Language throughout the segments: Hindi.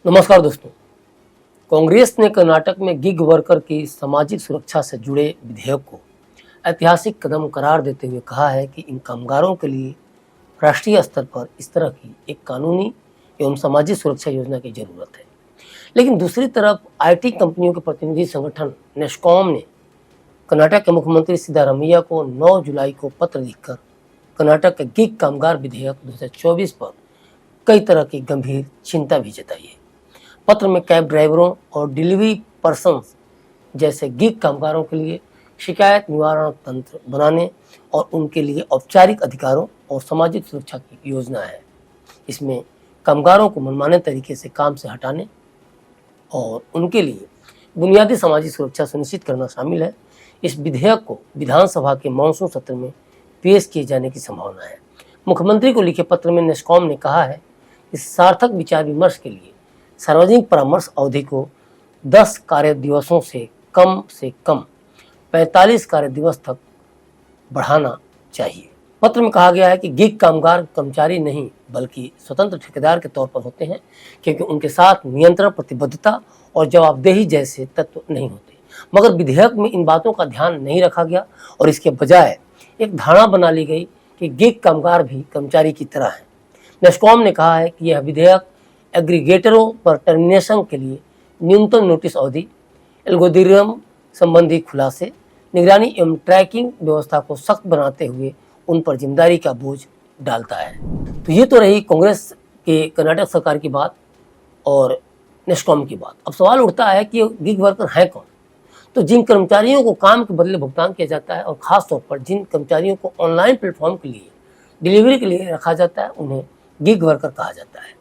नमस्कार दोस्तों। कांग्रेस ने कर्नाटक में गिग वर्कर की सामाजिक सुरक्षा से जुड़े विधेयक को ऐतिहासिक कदम करार देते हुए कहा है कि इन कामगारों के लिए राष्ट्रीय स्तर पर इस तरह की एक कानूनी एवं सामाजिक सुरक्षा योजना की जरूरत है। लेकिन दूसरी तरफ आईटी कंपनियों के प्रतिनिधि संगठन नेस्कॉम ने कर्नाटक के मुख्यमंत्री सिद्धारमैया को 9 जुलाई को पत्र लिखकर कर्नाटक के गिग कामगार विधेयक 2024 पर कई तरह की गंभीर चिंता भी जताई है। पत्र में कैब ड्राइवरों और डिलीवरी पर्सन्स जैसे गिग कामगारों के लिए शिकायत निवारण तंत्र बनाने और उनके लिए औपचारिक अधिकारों और सामाजिक सुरक्षा की योजना है। इसमें कामगारों को मनमाने तरीके से काम से हटाने और उनके लिए बुनियादी सामाजिक सुरक्षा सुनिश्चित करना शामिल है। इस विधेयक को विधानसभा के मानसून सत्र में पेश किए जाने की संभावना है। मुख्यमंत्री को लिखे पत्र में नेस्कॉम ने कहा है कि सार्थक विचार विमर्श के लिए सार्वजनिक परामर्श अवधि को 10 कार्य दिवसों से कम 45 कार्य दिवस तक बढ़ाना चाहिए। पत्र में कहा गया है कि गिग कामगार कर्मचारी नहीं बल्कि स्वतंत्र ठेकेदार के तौर पर होते हैं, क्योंकि उनके साथ नियंत्रण, प्रतिबद्धता और जवाबदेही जैसे तत्व नहीं होते। मगर विधेयक में इन बातों का ध्यान नहीं रखा गया और इसके बजाय एक धारणा बना ली गई कि गिग कामगार भी कर्मचारी की तरह हैं। नेस्कॉम ने कहा है कि यह विधेयक एग्रीगेटरों पर टर्मिनेशन के लिए न्यूनतम नोटिस अवधि, एल्गोरिदम संबंधी खुलासे, निगरानी एवं ट्रैकिंग व्यवस्था को सख्त बनाते हुए उन पर जिम्मेदारी का बोझ डालता है। तो ये तो रही कांग्रेस के कर्नाटक सरकार की बात और नेस्कॉम की बात। अब सवाल उठता है कि गिग वर्कर हैं कौन? तो जिन कर्मचारियों को काम के बदले भुगतान किया जाता है और खासतौर पर जिन कर्मचारियों को ऑनलाइन प्लेटफॉर्म के लिए डिलीवरी के लिए रखा जाता है, उन्हें गिग वर्कर कहा जाता है।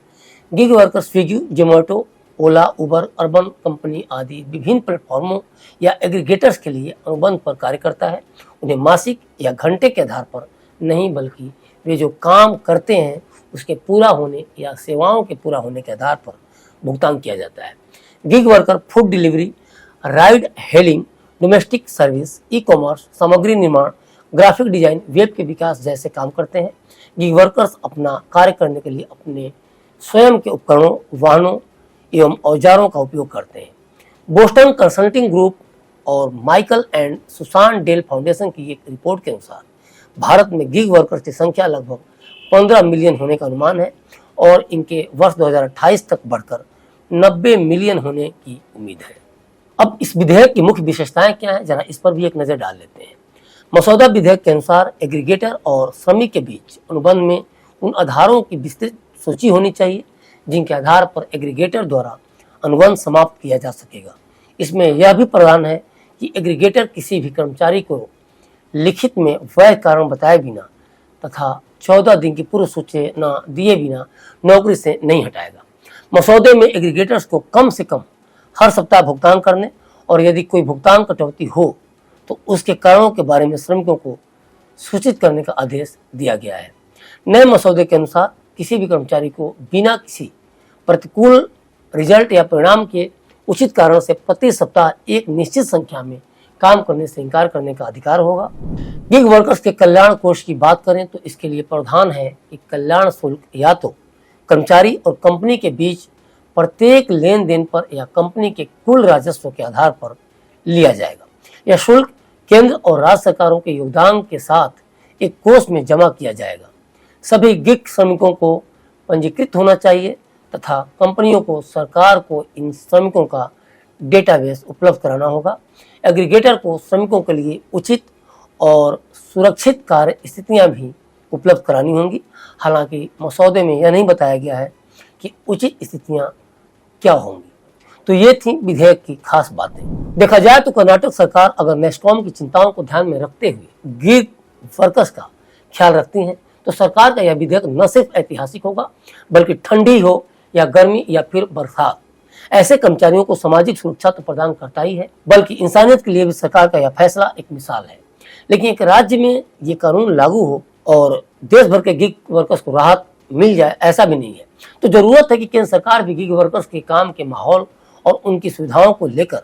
गिग वर्कर स्विगी, जोमेटो, ओला, उबर, अर्बन कंपनी आदि विभिन्न प्लेटफॉर्मों या एग्रीगेटर्स के लिए अनुबंध पर कार्य करता है। उन्हें मासिक या घंटे के आधार पर नहीं बल्कि वे जो काम करते हैं उसके पूरा होने या सेवाओं के पूरा होने के आधार पर भुगतान किया जाता है। Gig worker food delivery, ride hailing, domestic service, e commerce, सामग्री निर्माण, ग्राफिक डिजाइन, वेब के विकास जैसे काम करते हैं। गिग वर्कर्स अपना कार्य करने के लिए अपने स्वयं के उपकरणों, वाहनों एवं औजारों का उपयोग करते हैं। बोस्टन कंसल्टिंग ग्रुप और Michael and Susan Dell Foundation की एक रिपोर्ट के अनुसार भारत में गिग वर्कर्स की संख्या लगभग 15 मिलियन होने का अनुमान है और इनके वर्ष 2028 तक बढ़कर 90 मिलियन होने की उम्मीद है। अब इस विधेयक की मुख्य विशेषताएं क्या हैं, जरा इस पर भी एक नज़र डाल लेते हैं। मसौदा विधेयक के अनुसार एग्रीगेटर और श्रमिक के बीच अनुबंध में उन आधारों की विस्तृत सूची होनी चाहिए जिनके आधार पर एग्रीगेटर द्वारा अनुबंध समाप्त किया जा सकेगा। इसमें यह भी प्रावधान है कि एग्रीगेटर किसी भी कर्मचारी को लिखित में वैध कारण बताए बिना तथा 14 दिन की पूर्व सूचना दिए बिना नौकरी से नहीं हटाएगा। मसौदे में एग्रीगेटर्स को कम से कम हर सप्ताह भुगतान करने और यदि कोई भुगतान कटौती हो तो उसके कारणों के बारे में श्रमिकों को सूचित करने का आदेश दिया गया है। नए मसौदे के अनुसार किसी भी कर्मचारी को बिना किसी प्रतिकूल रिजल्ट या परिणाम के उचित कारण से प्रति सप्ताह एक निश्चित संख्या में काम करने से इनकार करने का अधिकार होगा। गिग वर्कर्स के कल्याण कोष की बात करें तो इसके लिए प्रावधान है कि कल्याण शुल्क या तो कर्मचारी और कंपनी के बीच प्रत्येक लेन देन पर या कंपनी के कुल राजस्व के आधार पर लिया जाएगा। यह शुल्क केंद्र और राज्य सरकारों के योगदान के साथ एक कोष में जमा किया जाएगा। सभी गिग श्रमिकों को पंजीकृत होना चाहिए तथा कंपनियों को सरकार को इन श्रमिकों का डेटाबेस उपलब्ध कराना होगा। एग्रीगेटर को श्रमिकों के लिए उचित और सुरक्षित कार्य स्थितियां भी उपलब्ध करानी होंगी। हालांकि मसौदे में यह नहीं बताया गया है कि उचित स्थितियां क्या होंगी। तो ये थी विधेयक की खास बातें। देखा जाए तो कर्नाटक सरकार अगर नेस्कॉम की चिंताओं को ध्यान में रखते हुए गिग वर्कर्स का ख्याल रखती है तो सरकार का यह विधेयक न सिर्फ ऐतिहासिक होगा बल्कि ठंडी हो या गर्मी या फिर बरसात, ऐसे कर्मचारियों को सामाजिक सुरक्षा तो प्रदान करता ही है बल्कि इंसानियत के लिए भी सरकार का यह फैसला एक मिसाल है। लेकिन एक राज्य में ये कानून लागू हो और देश भर के गिग वर्कर्स को राहत मिल जाए ऐसा भी नहीं है। तो जरूरत है कि केंद्र सरकार भी गिग वर्कर्स के काम के माहौल और उनकी सुविधाओं को लेकर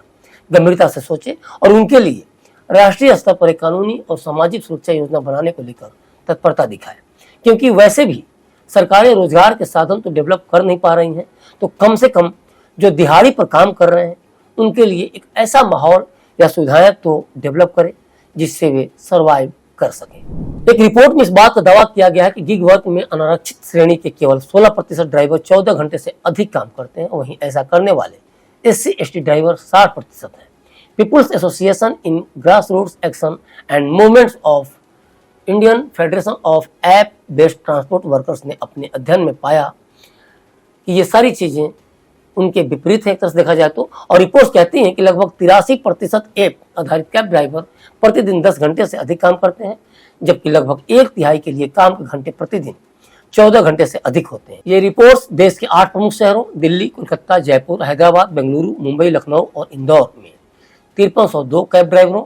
गंभीरता से सोचे और उनके लिए राष्ट्रीय स्तर पर एक कानूनी और सामाजिक सुरक्षा योजना बनाने को लेकर तत्परता दिखाए, क्योंकि वैसे भी सरकारें रोजगार के साधन तो डेवलप कर नहीं पा रही हैं, तो कम से कम जो दिहाड़ी पर काम कर रहे हैं उनके लिए एक ऐसा माहौल या सुविधाएं तो डेवलप करे जिससे वे सर्वाइव कर सकें। एक रिपोर्ट में इस बात का दावा किया गया है कि गिग वर्क में अनारक्षित श्रेणी के केवल 16% ड्राइवर 14 घंटे से अधिक काम करते हैं। वहीं ऐसा करने वाले SC/ST ड्राइवर 60% हैं। People's association in grass roots action and movements of Indian federation of app based transport workers ने अपने अध्ययन में पाया कि ये सारी चीजें उनके विपरीत है एक तरह से देखा जाए तो। और रिपोर्ट्स कहती हैं कि लगभग 83% ऐप आधारित कैब ड्राइवर प्रतिदिन 10 घंटे से अधिक काम करते हैं, जबकि लगभग 1/3 के लिए काम के घंटे प्रतिदिन 14 घंटे से अधिक होते हैं। ये रिपोर्ट्स देश के 8 प्रमुख शहरों दिल्ली, कोलकाता, जयपुर, हैदराबाद, बेंगलुरु, मुंबई, लखनऊ और इंदौर में 5302 कैब ड्राइवरों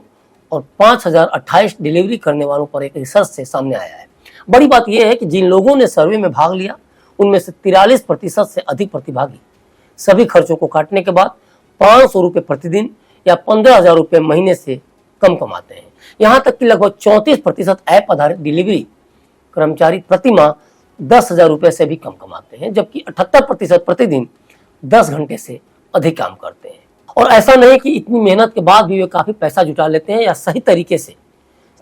और 5028 डिलीवरी करने वालों पर एक रिसर्च से सामने आया है। बड़ी बात यह है कि जिन लोगों ने सर्वे में भाग लिया उनमें से 43% से अधिक प्रतिभागी सभी खर्चों को काटने के बाद 500 रुपये प्रतिदिन या 15,000 रुपये महीने से कम कमाते हैं। यहाँ तक कि लगभग 34% ऐप आधारित डिलीवरी कर्मचारी प्रति माह 10,000 रुपये से भी कम कमाते हैं, जबकि 78% प्रतिदिन 10 घंटे से अधिक काम करते हैं। और ऐसा नहीं कि इतनी मेहनत के बाद भी वे काफ़ी पैसा जुटा लेते हैं या सही तरीके से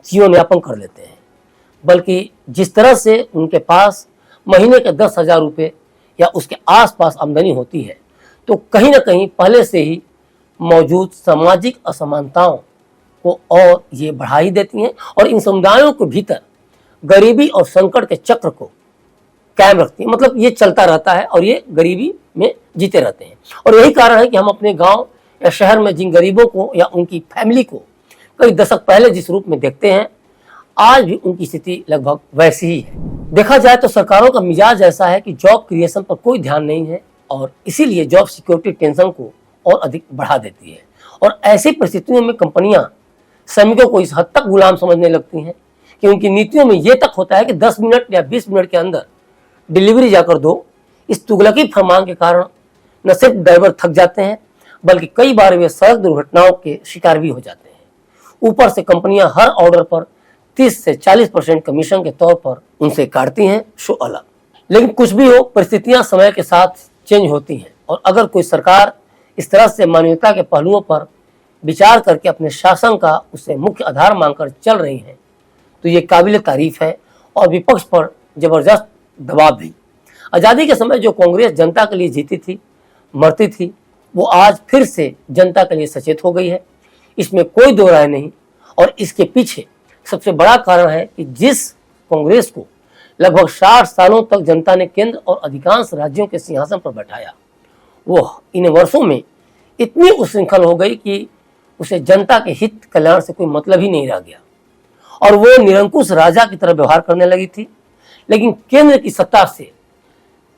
जीवन यापन कर लेते हैं, बल्कि जिस तरह से उनके पास महीने के 10,000 रुपये या उसके आसपास आमदनी होती है, तो कहीं ना कहीं पहले से ही मौजूद सामाजिक असमानताओं को और ये बढ़ा ही देती हैं और इन समुदायों के भीतर गरीबी और संकट के चक्र को कायम रखती है। मतलब ये चलता रहता है और ये गरीबी में जीते रहते हैं। और यही कारण है कि हम अपने गांव या शहर में जिन गरीबों को या उनकी फैमिली को कई दशक पहले जिस रूप में देखते हैं, आज भी उनकी स्थिति लगभग वैसी ही है। देखा जाए तो सरकारों का मिजाज ऐसा है कि जॉब क्रिएशन पर कोई ध्यान नहीं है और इसीलिए जॉब सिक्योरिटी टेंशन को और अधिक बढ़ा देती है। और ऐसी परिस्थितियों में कंपनियां श्रमिकों को इस हद तक गुलाम समझने लगती हैं कि उनकी नीतियों में ये तक होता है कि 10 मिनट या 20 मिनट के अंदर डिलीवरी जाकर दो। इस तुगलकी फरमान के कारण न सिर्फ ड्राइवर थक जाते हैं, बल्कि कई बार वे सड़क दुर्घटनाओं के शिकार भी हो जाते हैं। ऊपर से कंपनियां हर ऑर्डर पर 30 से 40% कमीशन के तौर पर उनसे काटती हैं, शो अलग। लेकिन कुछ भी हो, परिस्थितियां समय के साथ चेंज होती हैं और अगर कोई सरकार इस तरह से मानवीयता के पहलुओं पर विचार करके अपने शासन का उसे मुख्य आधार मानकर चल रही है तो ये काबिल तारीफ है और विपक्ष पर जबरदस्त दबाव भी। आज़ादी के समय जो कांग्रेस जनता के लिए जीती थी, मरती थी, वो आज फिर से जनता के लिए सचेत हो गई है, इसमें कोई दो राय नहीं। और इसके पीछे सबसे बड़ा कारण है कि जिस कांग्रेस को लगभग 60 सालों तक जनता ने केंद्र और अधिकांश राज्यों के सिंहासन पर बैठाया, वो इन वर्षों में इतनी उच्छृंखल हो गई कि उसे जनता के हित कल्याण से कोई मतलब ही नहीं रह गया और वो निरंकुश राजा की तरह व्यवहार करने लगी थी। लेकिन केंद्र की सत्ता से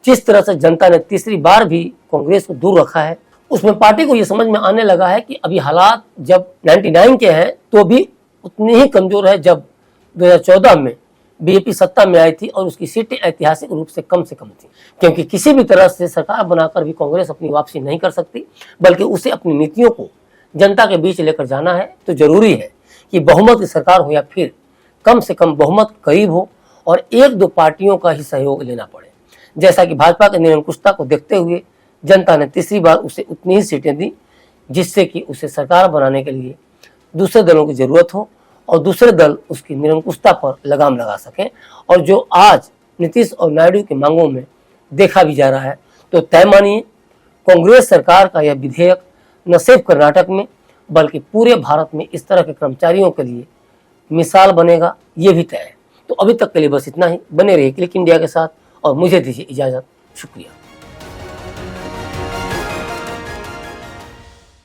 जिस तरह से जनता ने तीसरी बार भी कांग्रेस को दूर रखा है, उसमें पार्टी को ये समझ में आने लगा है कि अभी हालात जब 99 के हैं तो भी उतनी ही कमजोर है जब 2014 में बीजेपी सत्ता में आई थी और उसकी सीटें ऐतिहासिक रूप से कम थी। क्योंकि किसी भी तरह से सरकार बनाकर भी कांग्रेस अपनी वापसी नहीं कर सकती, बल्कि उसे अपनी नीतियों को जनता के बीच लेकर जाना है तो जरूरी है कि बहुमत की सरकार हो या फिर कम से कम बहुमत करीब हो और 1-2 पार्टियों का ही सहयोग लेना पड़े। जैसा कि भाजपा की निरंकुशता को देखते हुए जनता ने तीसरी बार उसे उतनी ही सीटें दी जिससे कि उसे सरकार बनाने के लिए दूसरे दलों की जरूरत हो और दूसरे दल उसकी निरंकुशता पर लगाम लगा सकें। और जो आज नीतीश और नायडू की मांगों में देखा भी जा रहा है, तो तय मानिए कांग्रेस सरकार का यह विधेयक न सिर्फ कर्नाटक में बल्कि पूरे भारत में इस तरह के कर्मचारियों के लिए मिसाल बनेगा, ये भी तय है। तो अभी तक के लिए बस इतना ही। बने रहिए क्लिक इंडिया के साथ और मुझे दीजिए इजाज़त। शुक्रिया।